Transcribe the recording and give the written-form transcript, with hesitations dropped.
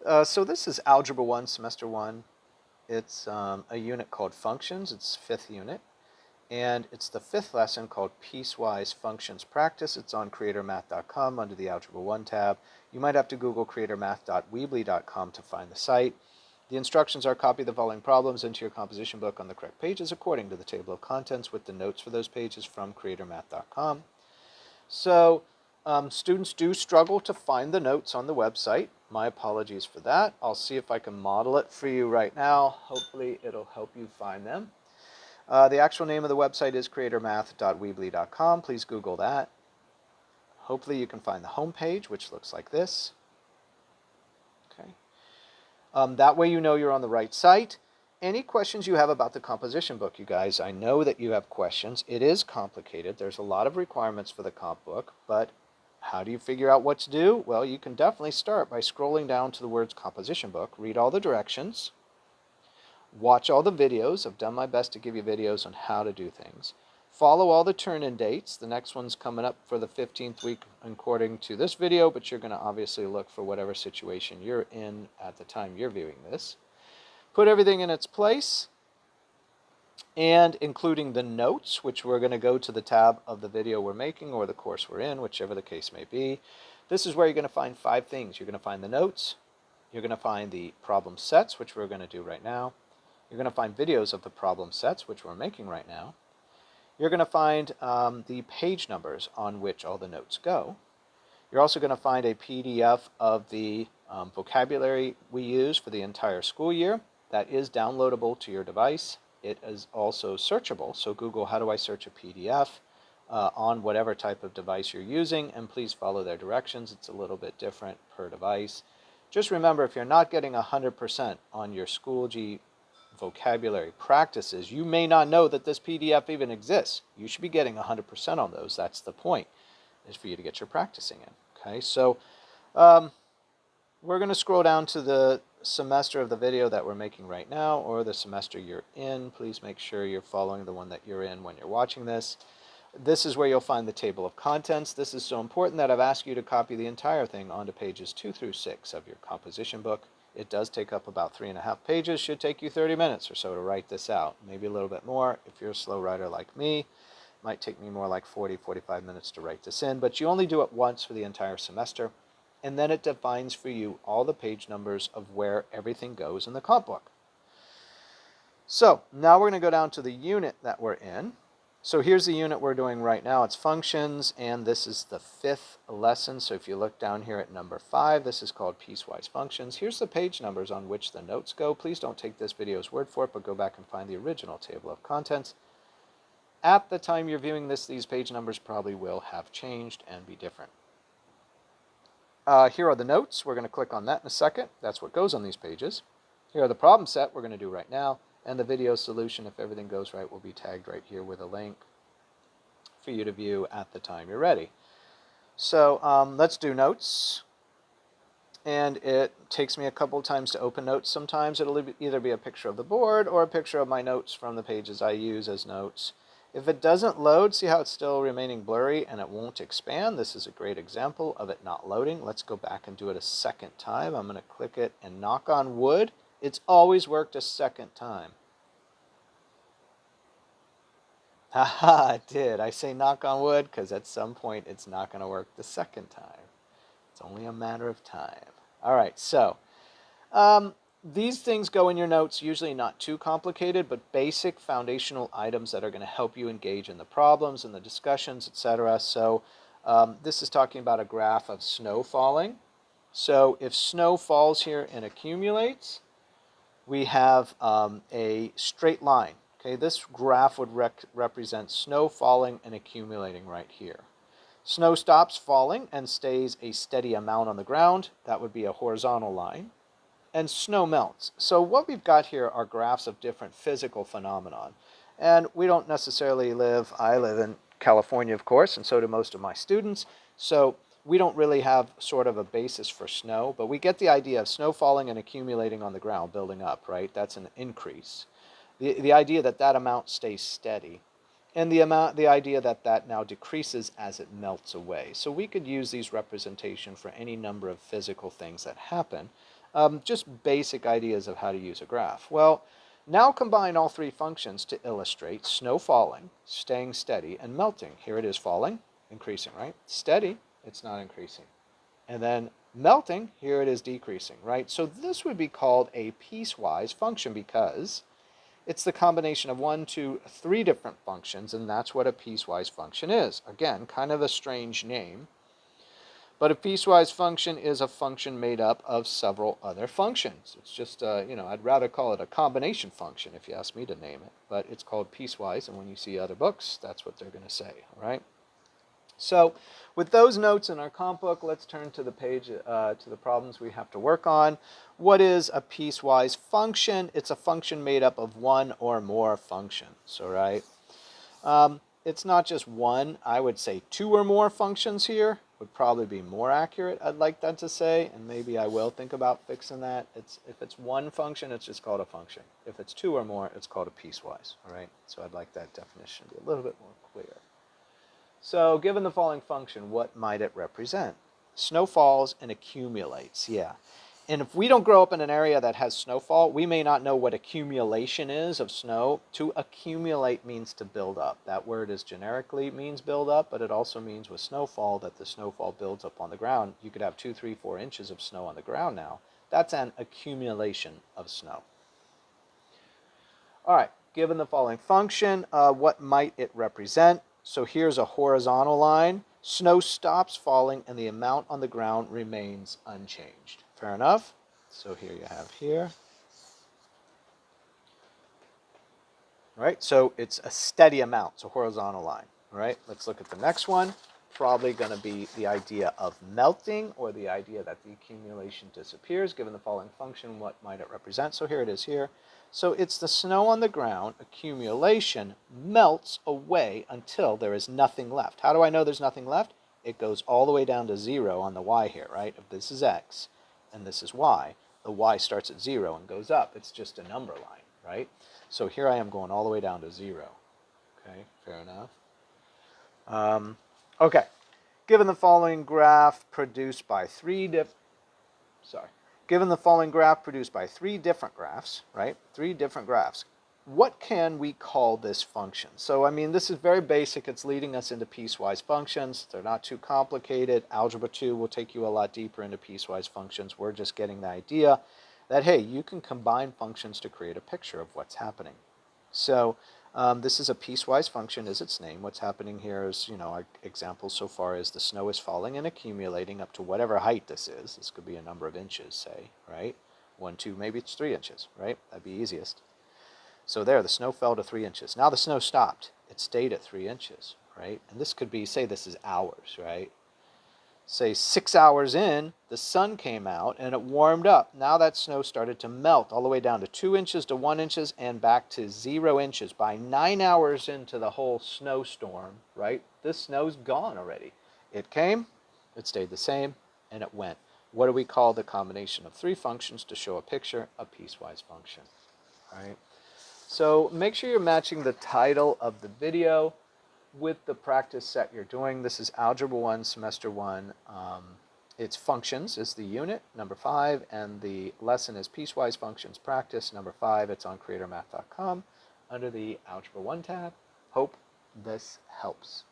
So this is Algebra 1, Semester 1. It's a unit called Functions. It's 5th unit. And it's the 5th lesson called Piecewise Functions Practice. It's on creatormath.com under the Algebra 1 tab. You might have to Google creatormath.weebly.com to find the site. The instructions are copy the following problems into your composition book on the correct pages according to the table of contents with the notes for those pages from creatormath.com. So students do struggle to find the notes on the website. My apologies for that. I'll see if I can model it for you right now. Hopefully it'll help you find them. The actual name of the website is creatormath.weebly.com. Please Google that. Hopefully you can find the home page, which looks like this. Okay. That way you know you're on the right site. Any questions you have about the composition book, you guys, I know that you have questions. It is complicated. There's a lot of requirements for the comp book, but how do you figure out what to do? Well, you can definitely start by scrolling down to the words composition book, read all the directions, watch all the videos. I've done my best to give you videos on how to do things. Follow all the turn-in dates. The next one's coming up for the 15th week according to this video, but you're going to obviously look for whatever situation you're in at the time you're viewing this. Put everything in its place, and including the notes, which we're going to go to the tab of the video we're making or the course we're in, whichever the case may be. This is where you're going to find 5 things. You're going to find the notes, you're going to find the problem sets, which we're going to do right now. You're going to find videos of the problem sets, which we're making right now. You're going to find the page numbers on which all the notes go. You're also going to find a PDF of the vocabulary we use for the entire school year. That is downloadable to your device. It is also searchable, so Google how do I search a PDF on whatever type of device you're using, and please follow their directions. It's a little bit different per device. Just remember, if you're not getting 100% on your Schoology vocabulary practices, you may not know that this PDF even exists. You should be getting 100% on those. That's the point, is for you to get your practicing in. Okay, so we're going to scroll down to the semester of the video that we're making right now, or the semester you're in. Please make sure you're following the one that you're in when you're watching this. This is where you'll find the table of contents. This is so important that I've asked you to copy the entire thing onto pages 2 through 6 of your composition book. It does take up about 3.5 pages. Should take you 30 minutes or so to write this out. Maybe a little bit more. If you're a slow writer like me, it might take me more like 40-45 minutes to write this in, but you only do it once for the entire semester. And then it defines for you all the page numbers of where everything goes in the comp book. So now we're going to go down to the unit that we're in. So here's the unit we're doing right now. It's functions, and this is the 5th lesson. So if you look down here at number 5, this is called Piecewise Functions. Here's the page numbers on which the notes go. Please don't take this video's word for it, but go back and find the original table of contents. At the time you're viewing this, these page numbers probably will have changed and be different. Here are the notes. We're going to click on that in a second. That's what goes on these pages. Here are the problem set we're going to do right now. And the video solution, if everything goes right, will be tagged right here with a link for you to view at the time you're ready. So let's do notes. And it takes me a couple of times to open notes. Sometimes it'll either be a picture of the board or a picture of my notes from the pages I use as notes. If it doesn't load, see how it's still remaining blurry and it won't expand? This is a great example of it not loading. Let's go back and do it a second time. I'm going to click it and knock on wood. It's always worked a second time. Haha, it did. I say knock on wood because at some point it's not going to work the second time. It's only a matter of time. All right, so these things go in your notes, usually not too complicated, but basic foundational items that are going to help you engage in the problems and the discussions, etc. So this is talking about a graph of snow falling. So if snow falls here and accumulates, we have a straight line. Okay, this graph would represent snow falling and accumulating right here. Snow stops falling and stays a steady amount on the ground. That would be a horizontal line. And snow melts. So what we've got here are graphs of different physical phenomenon. And we don't necessarily I live in California, of course, and so do most of my students. So we don't really have sort of a basis for snow, but we get the idea of snow falling and accumulating on the ground, building up, right? That's an increase. The idea that that amount stays steady. And the idea that that now decreases as it melts away. So we could use these representation for any number of physical things that happen. Just basic ideas of how to use a graph. Well, now combine all three functions to illustrate snow falling, staying steady, and melting. Here it is falling, increasing, right? Steady, it's not increasing. And then melting, here it is decreasing, right? So this would be called a piecewise function because it's the combination of 1, 2, 3 different functions, and that's what a piecewise function is. Again, kind of a strange name. But a piecewise function is a function made up of several other functions. It's just, I'd rather call it a combination function if you ask me to name it. But it's called piecewise, and when you see other books, that's what they're going to say, all right? So with those notes in our comp book, let's turn to the page, to the problems we have to work on. What is a piecewise function? It's a function made up of one or more functions, all right? It's not just one. I would say 2 or more functions here would probably be more accurate, I'd like that to say, and maybe I will think about fixing that. If it's one function, it's just called a function. If it's 2 or more, it's called a piecewise, all right? So I'd like that definition to be a little bit more clear. So given the following function, what might it represent? Snow falls and accumulates, yeah. And if we don't grow up in an area that has snowfall, we may not know what accumulation is of snow. To accumulate means to build up. That word is generically means build up, but it also means with snowfall that the snowfall builds up on the ground. You could have 2, 3, 4 inches of snow on the ground now. That's an accumulation of snow. All right, given the following function, what might it represent? So here's a horizontal line. Snow stops falling and the amount on the ground remains unchanged. Fair enough? So here you have here. All right, so it's a steady amount, so horizontal line. All right, let's look at the next one. Probably going to be the idea of melting or the idea that the accumulation disappears. Given the following function, what might it represent? So here it is here. So it's the snow on the ground, accumulation, melts away until there is nothing left. How do I know there's nothing left? It goes all the way down to 0 on the y here, right? If this is x and this is y, the y starts at 0 and goes up. It's just a number line, right? So here I am going all the way down to 0. Okay, fair enough. Okay, given the following graph produced by given the following graph produced by 3 different graphs, right? 3 different graphs. What can we call this function? So, I mean, this is very basic. It's leading us into piecewise functions. They're not too complicated. Algebra 2 will take you a lot deeper into piecewise functions. We're just getting the idea that, hey, you can combine functions to create a picture of what's happening. So, this is a piecewise function, is its name. What's happening here is, our example so far is the snow is falling and accumulating up to whatever height this is. This could be a number of inches, say, right? 1, 2, maybe it's 3 inches, right? That'd be easiest. So there, the snow fell to 3 inches. Now the snow stopped. It stayed at 3 inches, right? And this could be, say this is hours, right? Say 6 hours in, the sun came out and it warmed up. Now that snow started to melt all the way down to 2 inches to 1 inch and back to 0 inches. By 9 hours into the whole snowstorm, right, this snow's gone already. It came, it stayed the same, and it went. What do we call the combination of 3 functions to show a picture? A piecewise function, all right? So make sure you're matching the title of the video with the practice set you're doing. This is Algebra 1, Semester 1. It's Functions is the unit, number 5, and the lesson is Piecewise Functions Practice, number 5. It's on creatormath.com under the Algebra 1 tab. Hope this helps.